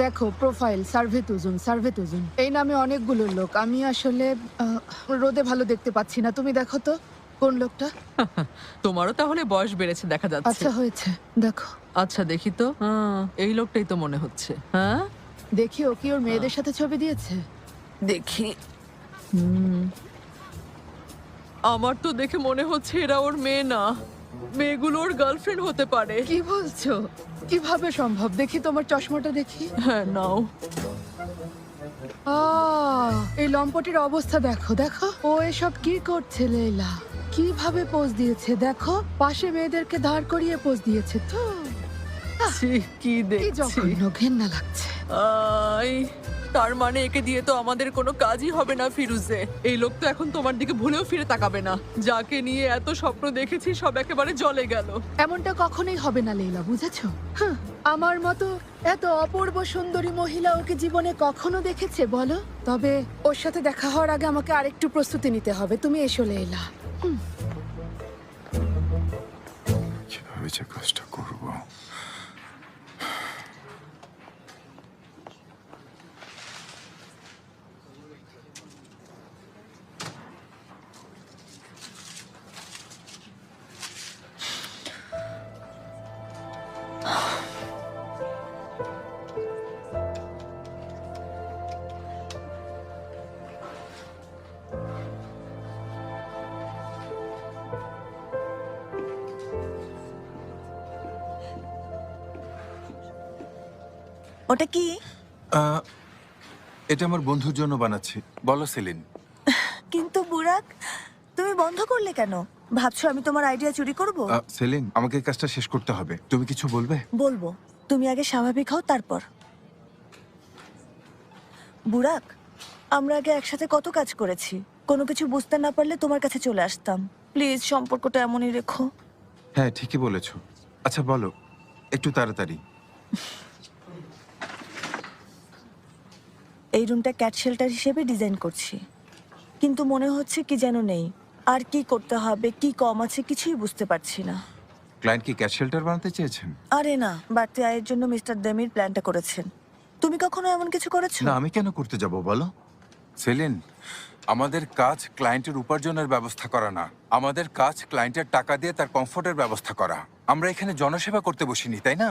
দেখো profile survey তুজুন এই নামে অনেকগুলো লোক। আমি আসলে রোদে ভালো দেখতে পাচ্ছি না, তুমি দেখো তো কোন লোকটা। তোমারও তাহলে বয়স বেড়েছে দেখা যাচ্ছে। আচ্ছা হয়েছে, দেখো। আচ্ছা দেখি তো, এই লোকটাই তো মনে হচ্ছে। হ্যাঁ দেখি ও কি ওর মেয়েদের সাথে ছবি দিয়েছে। দেখি। আমার তো দেখে মনে হচ্ছে এরা ওর মেয়ে না, মেয়েগুলো ওর গার্লফ্রেন্ড হতে পারে। কি বলছো? কিভাবে সম্ভব? দেখি তোমার চশমাটা দেখি। হ্যাঁ নাও। এই লম্পটির অবস্থা দেখো, দেখো ও এসব কি করছে লেইলা। কিভাবে পোজ দিয়েছে দেখো, পাশে মেয়েদেরকে দাঁড় করিয়ে পোজ দিয়েছে। তো ছি, কি কি দেখছি। জঘন্য, ঘেন্না লাগছে। আই, তার মানে একে দিয়ে তো আমাদের কোনো কাজই হবে না ফিরুজে। এই লোক তো এখন তোমার দিকে ভুলেও ফিরে তাকাবে না। যাকে নিয়ে এত স্বপ্ন দেখেছি সব একেবারে জলে গেল। এমনটা কখনোই হবে না লেইলা, বুঝেছো? আমার মতো এত অপূর্ব সুন্দরী মহিলা ওকে জীবনে কখনো দেখেছে বলো? তবে ওর সাথে দেখা হওয়ার আগে আমাকে আরেকটু প্রস্তুতি নিতে হবে। তুমি এসো লেইলা। কিভাবে যে কাজটা করবো? ওটা কি? এটা আমার বন্ধুর জন্য বানাচ্ছি। বলো সেলিন। কিন্তু বুরাক, তুমি বন্ধ করলে কেন? ভাবছো আমি তোমার আইডিয়া চুরি করব? সেলিন, আমাকে এই কাজটা শেষ করতে হবে। তুমি কিছু বলবে? বলবো, তুমি আগে স্বাভাবিক হও তারপর। বুরাক, আমরা আগে একসাথে কত কাজ করেছি। কোনো কিছু বুঝতে না পারলে তোমার কাছে চলে আসতাম। প্লিজ সম্পর্কটা এমনই রেখো। হ্যাঁ, ঠিকই বলেছো। আচ্ছা বলো, একটু তাড়াতাড়ি। এই রুমটা ক্যাট শেল্টার হিসেবে ডিজাইন করছি, কিন্তু মনে হচ্ছে কি যেন নেই। আর কি করতে হবে, কি কম আছে কিছুই বুঝতে পারছি না। ক্লায়েন্ট কি ক্যাশ শেল্টার বানাতে চেয়েছেন? আরে না, বাড়তি আয়ের জন্য মিস্টার দেমির প্ল্যানটা করেছেন। তুমি কখনো এমন কিছু করেছো? না, আমি কেন করতে যাব বলো? সেলিন, আমাদের কাজ ক্লায়েন্টের উপার্জনের ব্যবস্থা করা না। আমাদের কাজ ক্লায়েন্টের টাকা দিয়ে তার কমফোর্টের ব্যবস্থা করা। আমরা এখানে জনসেবা করতে বসিনি, তাই না?